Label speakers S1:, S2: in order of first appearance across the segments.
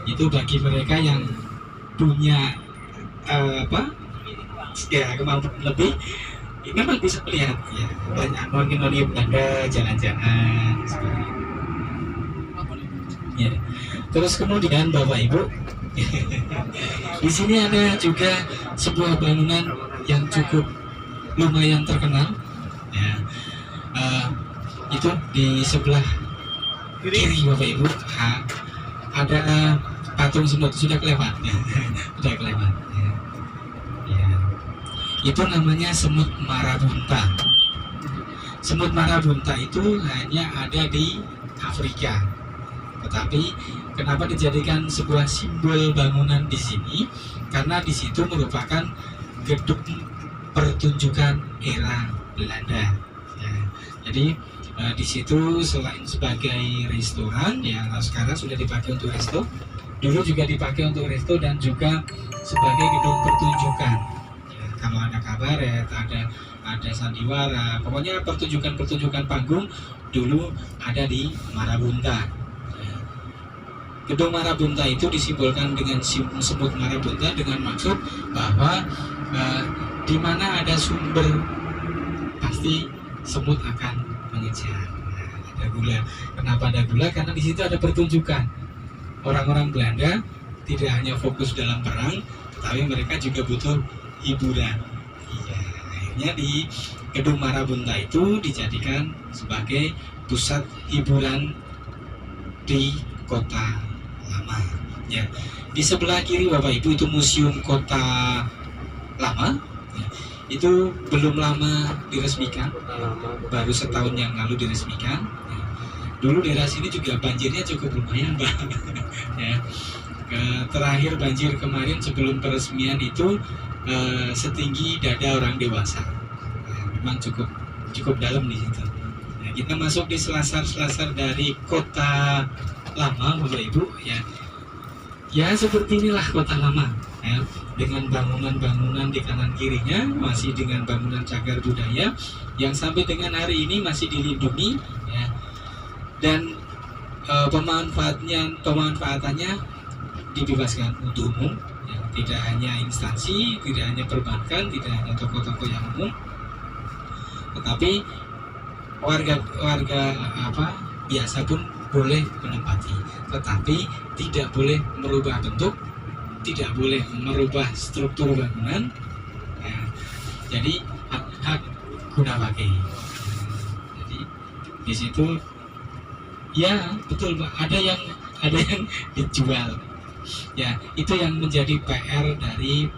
S1: Itu bagi mereka yang punya apa ya kemampuan lebih, memang bisa melihat ya banyak noni-noni Belanda jalan-jalan seperti itu. Ya. Terus kemudian Bapak Ibu, di sini ada juga sebuah bangunan yang cukup lumayan terkenal. Ya. Itu di sebelah kiri Bapak Ibu ada patung semut, sudah kelewat ya. Sudah kelewat ya. Ya. Itu namanya semut marabunta. Semut marabunta itu hanya ada di Afrika. Tetapi kenapa dijadikan sebuah simbol bangunan di sini? Karena di situ merupakan gedung pertunjukan era Belanda. Ya. Jadi di situ selain sebagai restoran, ya sekarang sudah dipakai untuk resto, dulu juga dipakai untuk resto dan juga sebagai gedung pertunjukan. Ya, kalau ada kabaret, ada sandiwara, pokoknya pertunjukan panggung dulu ada di Marabunta. Ya. Gedung Marabunta itu disimbolkan dengan semut marabunta dengan maksud bahwa di mana ada sumber pasti semut akan mengejar. Nah, ada gula. Kenapa ada gula? Karena di situ ada pertunjukan. Orang-orang Belanda tidak hanya fokus dalam perang, tetapi mereka juga butuh hiburan. Iya, akhirnya di gedung Marabunta itu dijadikan sebagai pusat hiburan di Kota Lama. Ya, di sebelah kiri Bapak Ibu itu Museum Kota Lama. Ya, itu belum lama diresmikan, baru setahun yang lalu diresmikan. Ya. Dulu daerah sini juga banjirnya cukup lumayan, Pak. Ya. Terakhir banjir kemarin sebelum peresmian itu setinggi dada orang dewasa. Ya, memang cukup dalam di situ. Ya, kita masuk di selasar-selasar dari Kota Lama, Bapak Ibu. Ya, ya seperti inilah Kota Lama. Ya, dengan bangunan-bangunan di kanan kirinya masih dengan bangunan cagar budaya yang sampai dengan hari ini masih dilindungi ya. Dan pemanfaatannya dibebaskan untuk umum ya. Tidak hanya instansi, tidak hanya perbankan, tidak hanya toko-toko yang umum, tetapi warga biasa pun boleh menempati, tetapi tidak boleh merubah bentuk, tidak boleh merubah struktur bangunan ya. Jadi hak guna pakai. Jadi di situ ya betul Pak, ada yang dijual ya. Itu yang menjadi PR dari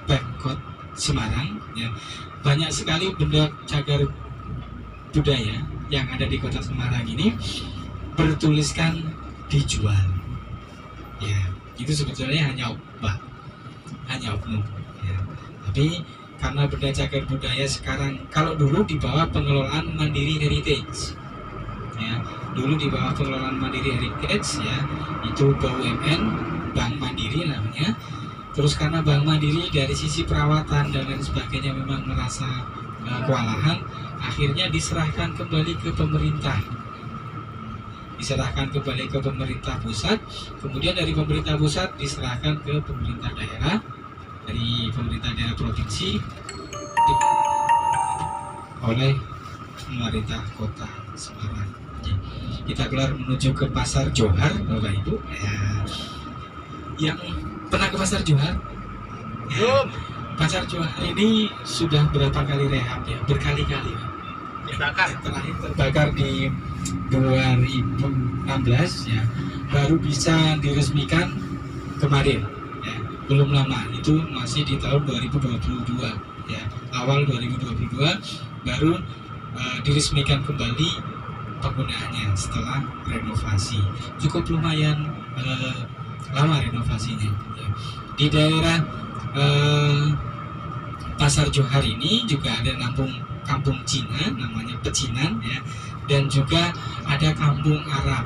S1: Pemkot Semarang ya. Banyak sekali benda cagar budaya yang ada di Kota Semarang ini bertuliskan dijual ya. Itu sebetulnya hanya oknum ya. Tapi karena benda cagar budaya sekarang, kalau dulu di bawah pengelolaan Mandiri Heritage ya, dulu di bawah pengelolaan Mandiri Heritage ya, itu BUMN Bank Mandiri namanya. Terus karena Bank Mandiri dari sisi perawatan dan lain sebagainya memang merasa kewalahan, akhirnya diserahkan kembali ke pemerintah. Diserahkan kembali ke pemerintah pusat, kemudian dari pemerintah pusat diserahkan ke pemerintah daerah, dari pemerintah daerah provinsi oleh pemerintah Kota Semarang. Kita keluar menuju ke Pasar Johar, Bapak Ibu ya. Yang pernah ke Pasar Johar? Ya. Pasar Johar ini sudah berapa kali rehab ya? Berkali-kali. Terakhir terbakar di 2016 ya, baru bisa diresmikan kemarin ya, belum lama, itu masih di tahun 2022 ya, awal 2022 baru diresmikan kembali penggunaannya setelah renovasi. Cukup lumayan lama renovasinya ya. Di daerah Pasar Johar ini juga ada kampung Cina namanya Pecinan ya, dan juga ada kampung Arab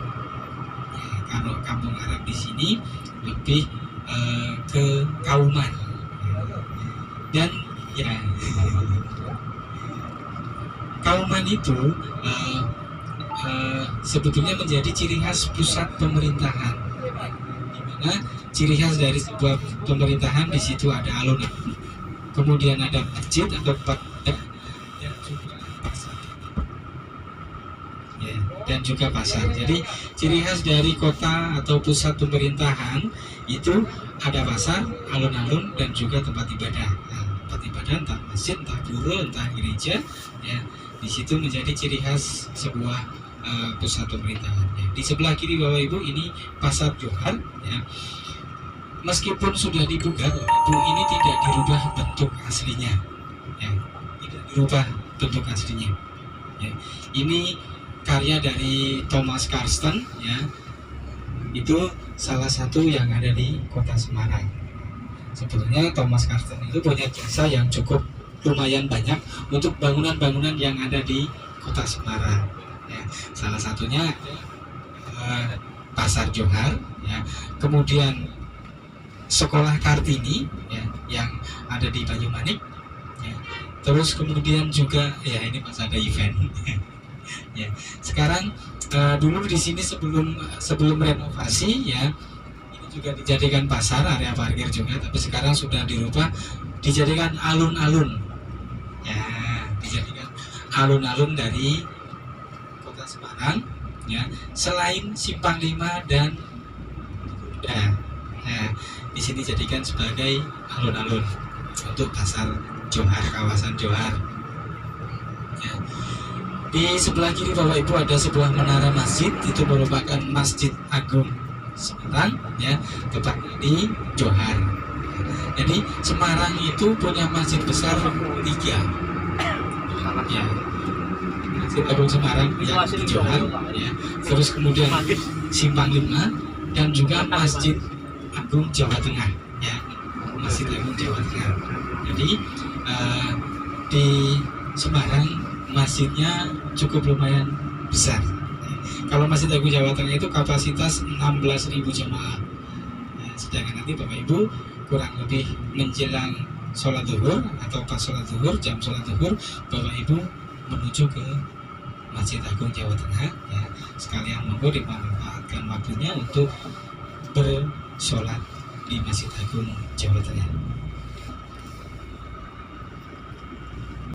S1: ya. Kalau kampung Arab di sini lebih ke Kauman dan ya Kauman itu sebetulnya menjadi ciri khas pusat pemerintahan, di mana karena ciri khas dari sebuah pemerintahan di situ ada alun-alun, kemudian ada masjid, ada dan juga pasar. Ya, dan juga pasar. Jadi ciri khas dari kota atau pusat pemerintahan itu ada pasar, alun-alun, dan juga tempat ibadah. Nah, tempat ibadah entah masjid, entah pura, entah gereja, ya di situ menjadi ciri khas sebuah pusat pemerintahan. Ya. Di sebelah kiri Bapak Ibu ini pasar Johar. Ya. Meskipun sudah dibuka, Bapak Ibu, ini tidak dirubah bentuk aslinya. Ya. Tidak dirubah bentuk aslinya. Ya. Ini karya dari Thomas Karsten, ya. Itu salah satu yang ada di Kota Semarang. Sebetulnya Thomas Karsten itu punya jasa yang cukup lumayan banyak untuk bangunan-bangunan yang ada di Kota Semarang. Ya, salah satunya Pasar Johar, ya. Kemudian Sekolah Kartini, ya, yang ada di Banyumanik, ya. Terus kemudian juga ya ini pas ada event. Ya, sekarang dulu di sini sebelum renovasi, ya, ini juga dijadikan pasar, area parkir juga, tapi sekarang sudah dirubah dijadikan alun-alun. Ya, dijadikan alun-alun dari Kota Semarang, ya. Selain Simpang 5 dan nah, di sini jadikan sebagai alun-alun untuk pasar Johar, kawasan Johar. Ya. Di sebelah kiri Bapak Ibu ada sebuah menara masjid, itu merupakan Masjid Agung Semarang, ya, tepatnya di Johar. Jadi Semarang itu punya masjid besar 3, ya. Masjid Agung Semarang yang di Johar, ya. Terus kemudian Simpang 5 dan juga Masjid Agung Jawa Tengah, ya. Masjid Agung Jawa Tengah. Jadi di Semarang masjidnya cukup lumayan besar. Kalau Masjid Agung Jawa Tengah itu kapasitas 16.000 jemaah. Nah, sedangkan nanti Bapak Ibu kurang lebih menjelang sholat zuhur atau pas sholat zuhur, jam sholat zuhur, Bapak Ibu menuju ke Masjid Agung Jawa Tengah, ya. Sekalian monggo dimanfaatkan waktunya untuk bersolat di Masjid Agung Jawa Tengah.